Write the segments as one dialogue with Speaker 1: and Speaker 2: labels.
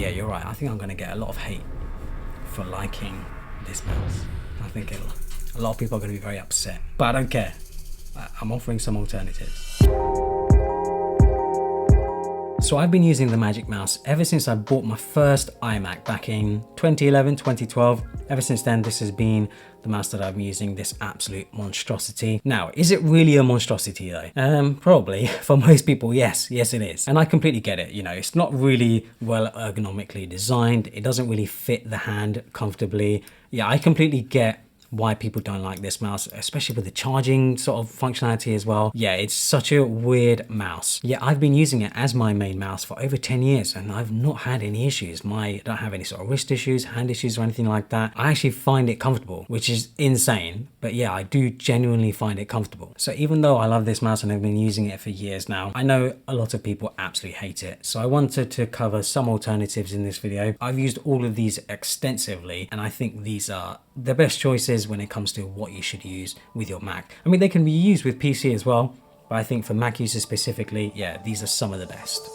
Speaker 1: yeah, you're right. I think I'm going to get a lot of hate for liking this mouse. I think a lot of people are going to be very upset, but I don't care. I'm offering some alternatives. So I've been using the Magic Mouse ever since I bought my first iMac back in 2011, 2012. Ever since then, this has been the mouse that I've been using, this absolute monstrosity. Now, is it really a monstrosity though? Probably. For most people, yes it is. And I completely get it. You know, it's not really well ergonomically designed. It doesn't really fit the hand comfortably. Yeah, I completely get why people don't like this mouse, especially with the charging sort of functionality as well. Yeah, it's such a weird mouse. Yeah, I've been using it as my main mouse for over 10 years and I've not had any issues. I don't have any sort of wrist issues, hand issues or anything like that. I actually find it comfortable, which is insane. But yeah, I do genuinely find it comfortable. So even though I love this mouse and I've been using it for years now, I know a lot of people absolutely hate it. So I wanted to cover some alternatives in this video. I've used all of these extensively and I think these are the best choices when it comes to what you should use with your Mac. I mean, they can be used with PC as well, but I think for Mac users specifically, yeah, these are some of the best.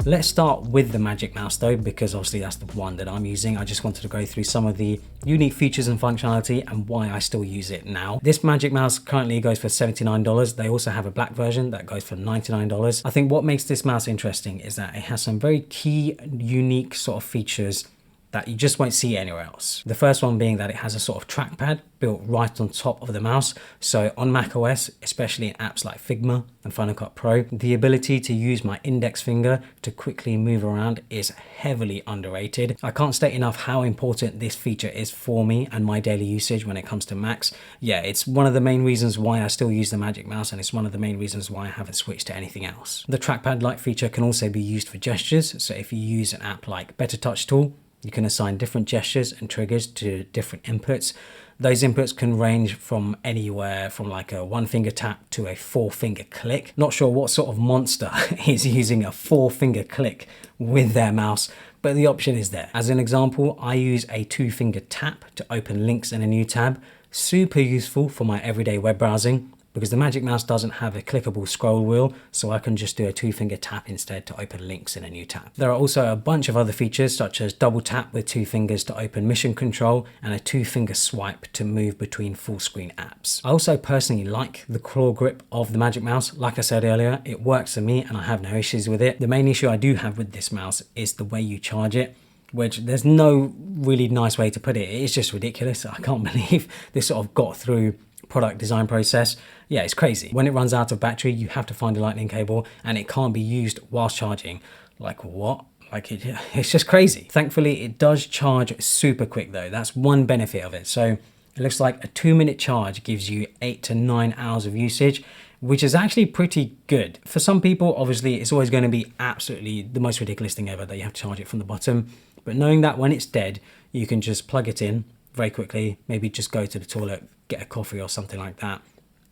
Speaker 1: Let's start with the Magic Mouse though, because obviously that's the one that I'm using. I just wanted to go through some of the unique features and functionality and why I still use it now. This Magic Mouse currently goes for $79. They also have a black version that goes for $99. I think what makes this mouse interesting is that it has some very key, unique sort of features that you just won't see anywhere else. The first one being that it has a sort of trackpad built right on top of the mouse. So on macOS, especially in apps like Figma and Final Cut Pro, the ability to use my index finger to quickly move around is heavily underrated. I can't state enough how important this feature is for me and my daily usage when it comes to Macs. Yeah, it's one of the main reasons why I still use the Magic Mouse, and it's one of the main reasons why I haven't switched to anything else. The trackpad-like feature can also be used for gestures. So if you use an app like Better Touch Tool, you can assign different gestures and triggers to different inputs. Those inputs can range from anywhere from like a 1-finger tap to a 4-finger click. Not sure what sort of monster is using a 4-finger click with their mouse, but the option is there. As an example, I use a 2-finger tap to open links in a new tab. Super useful for my everyday web browsing, because the Magic Mouse doesn't have a clickable scroll wheel, so I can just do a 2-finger tap instead to open links in a new tab. There are also a bunch of other features such as double tap with 2 fingers to open mission control and a 2-finger swipe to move between full screen apps. I also personally like the claw grip of the Magic Mouse. Like I said earlier, it works for me and I have no issues with it. The main issue I do have with this mouse is the way you charge it, which there's no really nice way to put it. It's just ridiculous. I can't believe this sort of got through product design process. Yeah, it's crazy. When it runs out of battery, you have to find a lightning cable and it can't be used whilst charging. Like what? Like it's just crazy. Thankfully, it does charge super quick though. That's one benefit of it. So it looks like a 2-minute charge gives you 8 to 9 hours of usage, which is actually pretty good. For some people, obviously, it's always going to be absolutely the most ridiculous thing ever that you have to charge it from the bottom. But knowing that when it's dead, you can just plug it in very quickly, maybe just go to the toilet, get a coffee or something like that.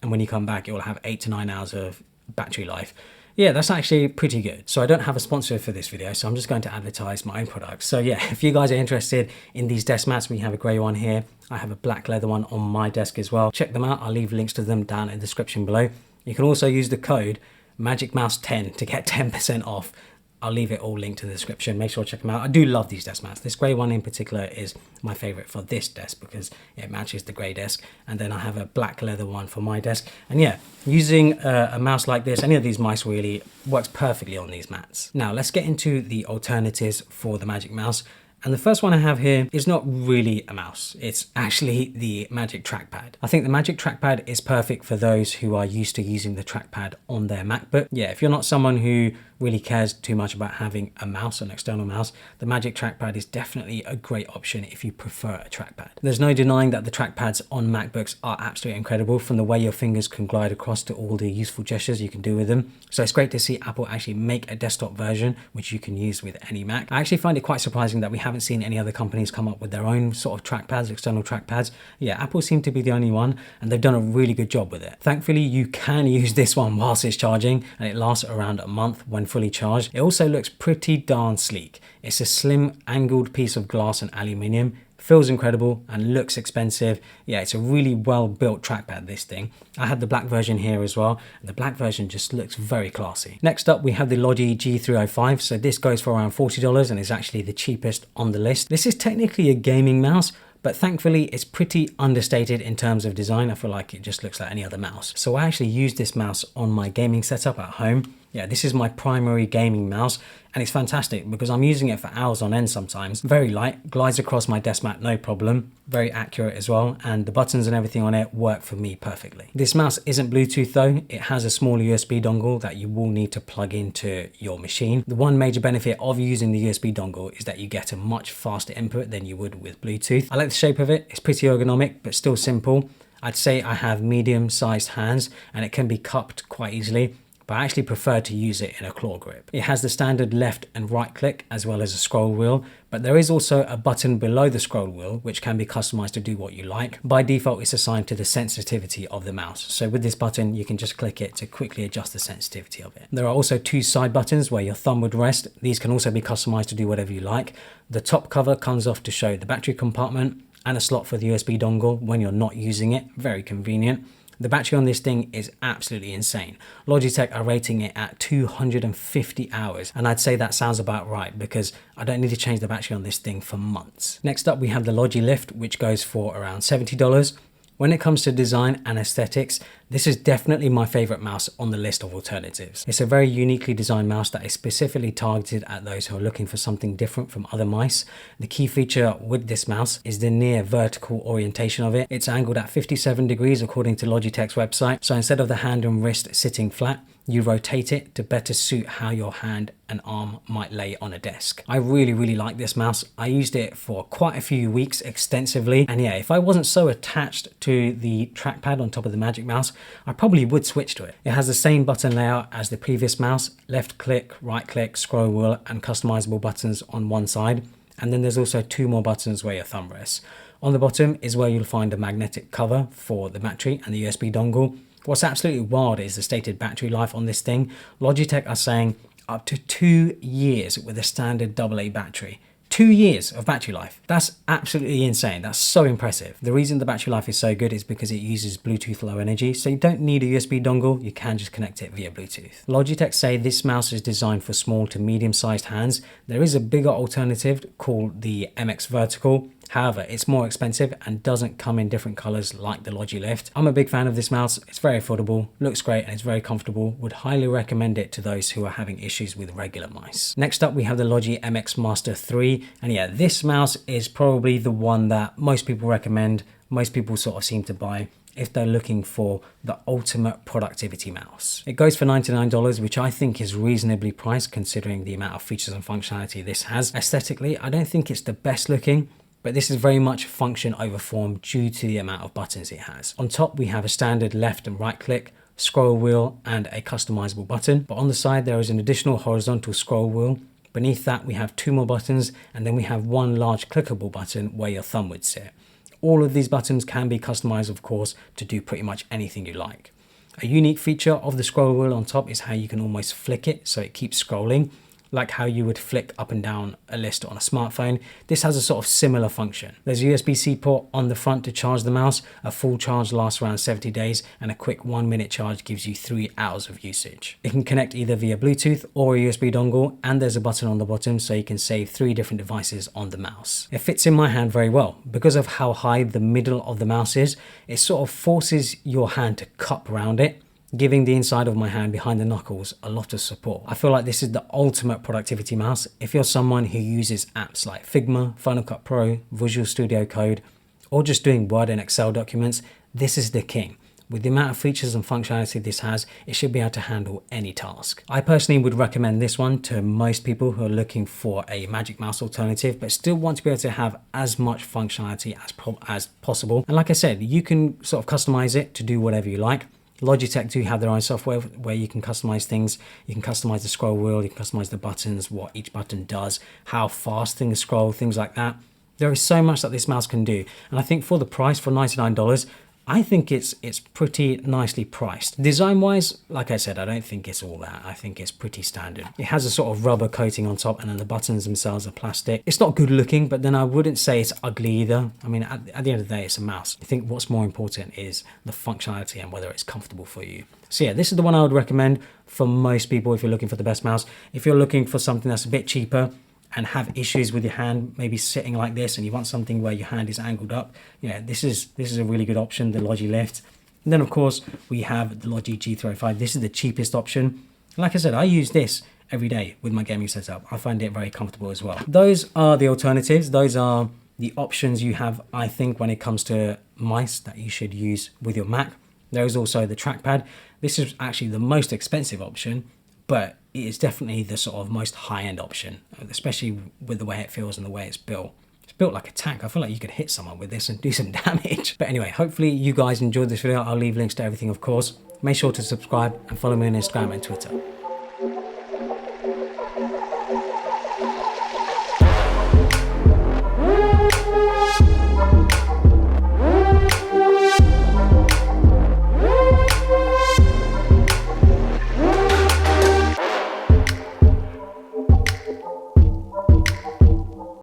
Speaker 1: And when you come back, it will have 8 to 9 hours of battery life. Yeah, that's actually pretty good. So I don't have a sponsor for this video, so I'm just going to advertise my own products. So yeah, if you guys are interested in these desk mats, we have a grey one here. I have a black leather one on my desk as well. Check them out. I'll leave links to them down in the description below. You can also use the code MagicMouse10 to get 10% off. I'll leave it all linked in the description. Make sure to check them out. I do love these desk mats. This grey one in particular is my favourite for this desk because it matches the grey desk. And then I have a black leather one for my desk. And yeah, using a mouse like this, any of these mice really works perfectly on these mats. Now let's get into the alternatives for the Magic Mouse. And the first one I have here is not really a mouse. It's actually the Magic Trackpad. I think the Magic Trackpad is perfect for those who are used to using the trackpad on their MacBook. Yeah, if you're not someone who really cares too much about having a mouse, an external mouse, the Magic Trackpad is definitely a great option if you prefer a trackpad. There's no denying that the trackpads on MacBooks are absolutely incredible, from the way your fingers can glide across to all the useful gestures you can do with them. So it's great to see Apple actually make a desktop version which you can use with any Mac. I actually find it quite surprising that we haven't seen any other companies come up with their own sort of trackpads, external trackpads. Yeah, Apple seemed to be the only one, and they've done a really good job with it. Thankfully, you can use this one whilst it's charging, and it lasts around a month when fully charged. It also looks pretty darn sleek. It's a slim angled piece of glass and aluminium feels incredible and looks expensive. Yeah, it's a really well built trackpad, this thing. I have the black version here as well, and the black version just looks very classy. Next up, we have the Logi G305. So this goes for around $40 and is actually the cheapest on the list. This is technically a gaming mouse, but thankfully it's pretty understated in terms of design. I feel like it just looks like any other mouse. So I actually use this mouse on my gaming setup at home. Yeah, this is my primary gaming mouse, and it's fantastic because I'm using it for hours on end sometimes. Very light, glides across my desk mat, no problem. Very accurate as well, and the buttons and everything on it work for me perfectly. This mouse isn't Bluetooth though. It has a small USB dongle that you will need to plug into your machine. The one major benefit of using the USB dongle is that you get a much faster input than you would with Bluetooth. I like the shape of it. It's pretty ergonomic, but still simple. I'd say I have medium-sized hands, and it can be cupped quite easily, but I actually prefer to use it in a claw grip. It has the standard left and right click as well as a scroll wheel, but there is also a button below the scroll wheel which can be customized to do what you like. By default, it's assigned to the sensitivity of the mouse. So with this button, you can just click it to quickly adjust the sensitivity of it. There are also two side buttons where your thumb would rest. These can also be customized to do whatever you like. The top cover comes off to show the battery compartment and a slot for the USB dongle when you're not using it. Very convenient. The battery on this thing is absolutely insane. Logitech are rating it at 250 hours, and I'd say that sounds about right because I don't need to change the battery on this thing for months. Next up, we have the Logi Lift, which goes for around $70. When it comes to design and aesthetics, this is definitely my favorite mouse on the list of alternatives. It's a very uniquely designed mouse that is specifically targeted at those who are looking for something different from other mice. The key feature with this mouse is the near vertical orientation of it. It's angled at 57 degrees according to Logitech's website. So instead of the hand and wrist sitting flat, you rotate it to better suit how your hand and arm might lay on a desk. I really like this mouse. I used it for quite a few weeks extensively, and yeah, if I wasn't so attached to the trackpad on top of the Magic Mouse, I probably would switch to it. It has the same button layout as the previous mouse: left click, right click, scroll wheel, and customizable buttons on one side. And then there's also two more buttons where your thumb rests. On the bottom is where you'll find a magnetic cover for the battery and the USB dongle. What's absolutely wild is the stated battery life on this thing. Logitech are saying up to 2 years with a standard AA battery. 2 years of battery life. That's absolutely insane. That's so impressive. The reason the battery life is so good is because it uses Bluetooth Low Energy, so you don't need a USB dongle, you can just connect it via Bluetooth. Logitech say this mouse is designed for small to medium-sized hands. There is a bigger alternative called the MX Vertical. However, it's more expensive and doesn't come in different colors like the Logi Lift. I'm a big fan of this mouse. It's very affordable, looks great, and it's very comfortable. Would highly recommend it to those who are having issues with regular mice. Next up, we have the Logi MX Master 3. And yeah, this mouse is probably the one that most people recommend. Most people sort of seem to buy if they're looking for the ultimate productivity mouse. It goes for $99, which I think is reasonably priced considering the amount of features and functionality this has. Aesthetically, I don't think it's the best looking, but this is very much function over form due to the amount of buttons it has. On top, we have a standard left and right click, scroll wheel, and a customizable button. But on the side, there is an additional horizontal scroll wheel. Beneath that, we have two more buttons, and then we have one large clickable button where your thumb would sit. All of these buttons can be customized, of course, to do pretty much anything you like. A unique feature of the scroll wheel on top is how you can almost flick it so it keeps scrolling. Like how you would flick up and down a list on a smartphone. This has a sort of similar function. There's a USB-C port on the front to charge the mouse. A full charge lasts around 70 days, and a quick 1-minute charge gives you 3 hours of usage. It can connect either via Bluetooth or a USB dongle, and there's a button on the bottom so you can save 3 different devices on the mouse. It fits in my hand very well. Because of how high the middle of the mouse is, it sort of forces your hand to cup around it, giving the inside of my hand behind the knuckles a lot of support. I feel like this is the ultimate productivity mouse. If you're someone who uses apps like Figma, Final Cut Pro, Visual Studio Code, or just doing Word and Excel documents, this is the king. With the amount of features and functionality this has, it should be able to handle any task. I personally would recommend this one to most people who are looking for a Magic Mouse alternative, but still want to be able to have as much functionality as possible. And like I said, you can sort of customize it to do whatever you like. Logitech do have their own software where you can customize things. You can customize the scroll wheel, you can customize the buttons, what each button does, how fast things scroll, things like that. There is so much that this mouse can do. And I think for the price, for $99, I think it's pretty nicely priced. Design wise, like I said, I don't think it's all that. I think it's pretty standard. It has a sort of rubber coating on top, and then the buttons themselves are plastic. It's not good looking, but then I wouldn't say it's ugly either. I mean, at the end of the day, it's a mouse. I think what's more important is the functionality and whether it's comfortable for you. So yeah, this is the one I would recommend for most people if you're looking for the best mouse. If you're looking for something that's a bit cheaper and have issues with your hand, maybe sitting like this, and you want something where your hand is angled up, this is a really good option, the Logi Lift. And then of course we have the Logi G305. This is the cheapest option. Like I said, I use this every day with my gaming setup. I find it very comfortable as well. Those are the alternatives. Those are the options you have, I think, when it comes to mice that you should use with your Mac. There is also the trackpad. This is actually the most expensive option, but it is definitely the sort of most high-end option, especially with the way it feels and the way it's built. It's built like a tank. I feel like you could hit someone with this and do some damage. But anyway, hopefully you guys enjoyed this video. I'll leave links to everything, of course. Make sure to subscribe and follow me on Instagram and Twitter.